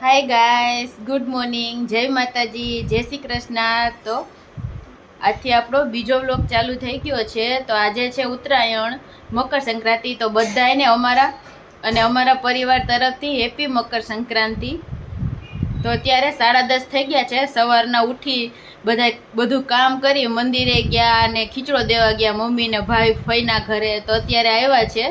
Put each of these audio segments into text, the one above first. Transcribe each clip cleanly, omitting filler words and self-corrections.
Hi guys, good morning, જય માતાજી, જય શ્રી કૃષ્ણ। તો આજથી આપણો બીજો વ્લોગ ચાલુ થઈ ગયો છે। તો આજે છે ઉત્તરાયણ, મકર સંક્રાંતિ। તો બધાને અમારા પરિવાર તરફથી હેપી મકર સંક્રાંતિ। તો અત્યારે 10:30 થઈ ગયા છે। સવારના ઉઠી બધું કામ કરી મંદિરે ગયા અને ખીચડો દેવા ગયા મમ્મી ને ભાઈ ફઈના ઘરે। તો અત્યારે આવ્યા છે।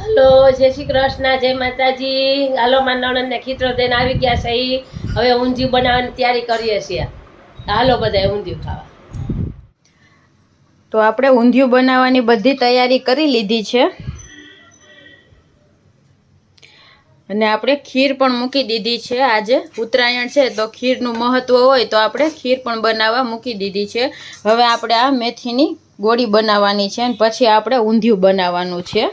હલો, જય શ્રી કૃષ્ણ, જય માતાજી। હાલો, મારા નણંદને ખીચડો દઈને આવી ગયા છે। હવે ઊંધિયું બનાવવાની તૈયારી કરીએ છીએ। હાલો બધા ઊંધિયું ખાવા। તો આપણે ઊંધિયું બનાવવાની બધી તૈયારી કરી લીધી છે અને આપણે ખીર પણ મૂકી દીધી છે। આજે ઉત્તરાયણ છે તો ખીરનું મહત્વ હોય તો આપણે ખીર પણ બનાવવા મૂકી દીધી છે। હવે આપણે આ મેથીની ગોળી બનાવવાની છે અને પછી આપણે ઊંધિયું બનાવવાનું છે।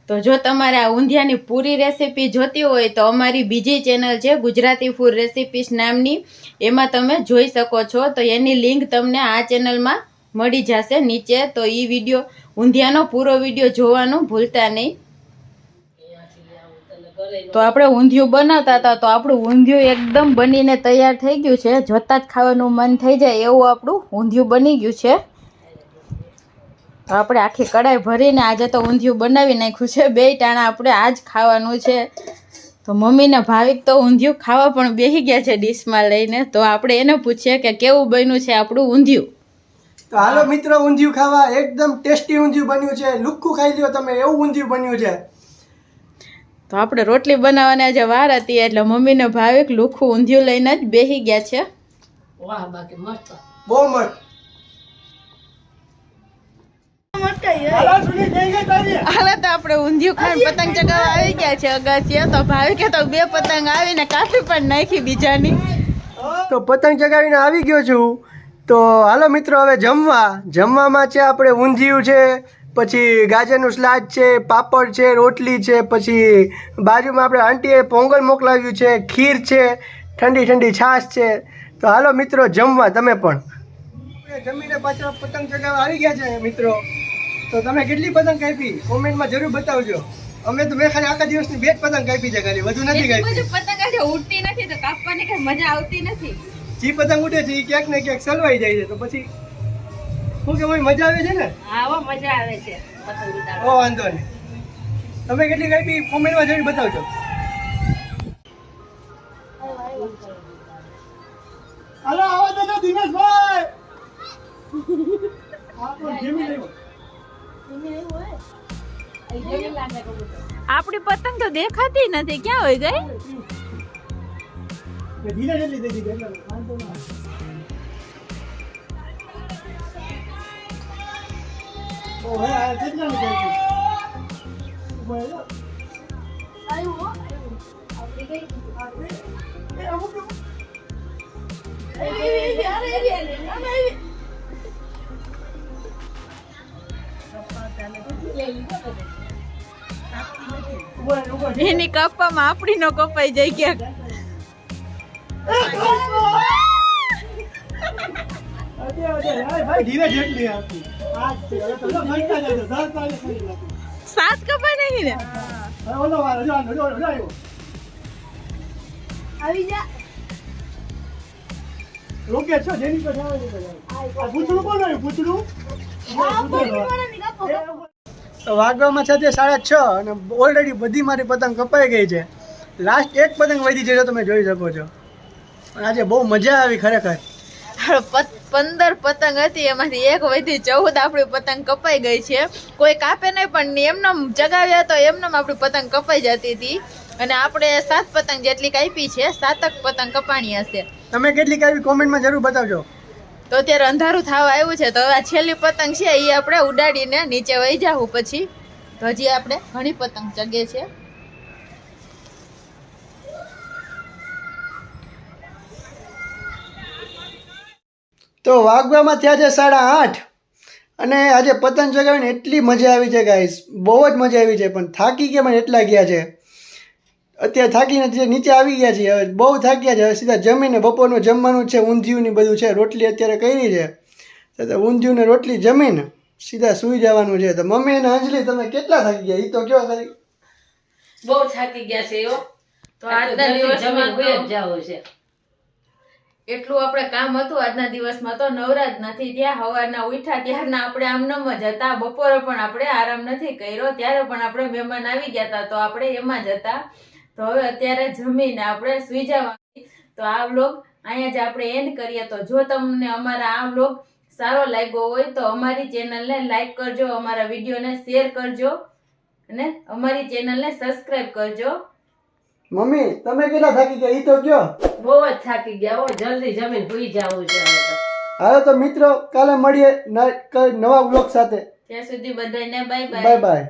તો જો તમારે આ ઊંધિયાની પૂરી રેસીપી જોતી હોય તો અમારી બીજી ચેનલ છે ગુજરાતી ફૂડ રેસીપીસ નામની, એમાં તમે જોઈ શકો છો। તો એની લિંક તમને આ ચેનલમાં મળી જશે નીચે। તો એ વિડીયો ઊંધિયાનો પૂરો વિડીયો જોવાનું ભૂલતા નહીં। તો આપણે ઊંધિયું બનાવતા હતા તો આપણું ઊંધિયું એકદમ બનીને તૈયાર થઈ ગયું છે। જોતાં જ ખાવાનું મન થઈ જાય એવું આપણું ઊંધિયું બની ગયું છે। તો આપણે આખી કડાઈ ભરીને આજે તો ઊંધિયું બનાવી નાખ્યું છે। બે ટાણા આપણે આજ ખાવાનું છે। તો મમ્મીને ભાવિક તો ઊંધિયું ખાવા પણ બેસી ગયા છે ડીશમાં લઈને। તો આપણે એને પૂછીએ કે કેવું બન્યું છે આપણું ઊંધિયું। તો હાલો મિત્રો, ઊંધિયું ખાવા। એકદમ ટેસ્ટી ઊંધિયું બન્યું છે। લુખ્ખું ખાઈ લ્યો તમે, એવું ઊંધિયું બન્યું છે। તો આપણે રોટલી બનાવવાની આજે વાર હતી એટલે મમ્મીને ભાવિક લુખ્ખું ઊંધિયું લઈને જ બેસી ગયા છે। વાહ, બાકી મસ્ત, બહુ મસ્ત। હાલે તો આપણે ઊંધિયું ખાઈને પતંગ ચગાવવા આવી ગયા છે અગાસીએ। તો ભાવિકે તો 2 પતંગ આવીને કાપી પણ નાખી બીજાની। તો પતંગ ચગાવીને આવી ગયો છું। તો હાલો મિત્રો, હવે જમવામાં છે આપણે ઊંધિયું છે, પછી ગાજરનું સલાડ છે, પાપડ છે, રોટલી છે, પછી બાજુમાં આપણે આંટીએ પોંગલ મોકલાવ્યું છે, ખીર છે, ઠંડી ઠંડી છાશ છે। તો હાલો મિત્રો જમવા તમે પણ। જમીને પાછા પતંગ ચગાવવા આવી ગયા છે મિત્રો। તો તમે કેટલી પતંગ કાપી કોમેન્ટમાં જરૂર બતાવજો। અમે તો મેં ખાલી આખા દિવસની 2 જ પતંગ કાપી છે, ખાલી વધુ નથી કાપી। પતંગ આજે ઉડતી નથી તો કાપવાની કઈ મજા આવતી નથી। જે પતંગ ઉડે છે એ ક્યાંક ને ક્યાંક સલવાઈ જાય છે। તો પછી શું કે ભાઈ મજા આવે છે ને? હા, મજા આવે છે પતંગ ઉડાડવા। ઓ વાંધો નહીં, તમે કેટલી કાપી કોમેન્ટમાં જરૂર બતાવજો। હાલો આવો તો દિનેશભાઈ। આપણી પતંગ તો દેખાતી નથી, ક્યાં હોય ગઈ? ધીરે જલ્દી દે દીધી એટલે વાંધો ના આવે। ઓ હે આ કેટલા ની કાપી? આવ્યો આપણી ગઈ એ અમુક એની કાપવામાં આપણી નો કપાઈ જાય ક્યાંક। સાત કપાઈ નહીં ને આવી જા રોકે છો જેની પર આવે છે આ પૂછડું કોણ આવ્યું? પૂછડું તો વાગવામાં છે તે 6:30 અને ઓલરેડી બધી મારી પતંગ કપાઈ ગઈ છે। લાસ્ટ એક પતંગ વધી છે, તમે જોઈ શકો છો। અને આજે બહુ મજા આવી ખરેખર। 15 પતંગ હતી એમાંથી એક વધી 14 આપણી પતંગ કપાઈ ગઈ છે। કોઈ કાપે નહીં પણ એમને ચગાવ્યા તો એમને આપણી પતંગ કપાઈ જતી હતી અને આપણે 7 પતંગ જેટલી કાપી છે। 7 પતંગ કપાણી હશે। તમે કેટલી કાપી કોમેન્ટમાં જરૂર બતાવજો। તો અત્યારે અંધારું થવા આવ્યું છે તો આ છેલ્લી પતંગ છે એ આપણે ઉડાડીને નીચે વહી જાવું। પછી તો હજી આપણે ઘણી પતંગ ચગે છે। તો વાગવામાં થયા છે 8:30 અને આજે પતંગ ચગાવીને એટલી મજા આવી છે ગાઈસ, બહુ જ મજા આવી છે। પણ થાકી ગયા મને એટલા ગયા છે। અત્યારે થાકીને નીચે આવી ગયા છીએ, હવે બહુ થાક્યા છે, હવે સીધા જમીને બપોરનું જમવાનું છે, ઊંધિયું ને બધું છે, રોટલી અત્યારે કરી છે, ઊંધિયું ને રોટલી જમીને સીધા સૂઈ જવાનું છે. તો મમ્મી અને અંજલિ તમે કેટલા થાકી ગયા એ તો કયો ખરી. બહુ થાકી ગયા છે એવો. તો આજના દિવસમાં તો જાવ છે. એટલું આપણે કામ હતું આજના દિવસમાં તો નવરા જ નથી ત્યાં. સવારના ઉઠ્યા ત્યારના આપણે આમનામ જ હતા. બપોરે પણ આપણે આરામ નથી કર્યો. ત્યારે પણ આપણે મહેમાન આવી ગયા હતા તો આપણે એમાં જ હતા. તો હવે અત્યારે જમીને આપણે સુઈ જવાનું. તો આ વ્લોગ અહીંયા જ આપણે એન્ડ કરીએ. તો જો તમને અમારા આ વ્લોગ સારો લાગ્યો હોય તો અમારી ચેનલને લાઈક કરજો, અમારા વિડીયોને શેર કરજો અને અમારી ચેનલને સબસ્ક્રાઇબ કરજો. મમ્મી તમે કેટલા થાકી ગયા એ તો કયો. બહુ જ થાકી ગયા હો. જલ્દી જમીન ભૂઈ જવું છે હવે તો. હાલો તો મિત્રો કાલે મળીએ નવા બ્લોગ સાથે. ત્યાં સુધી બધાને બાય બાય. Bye bye.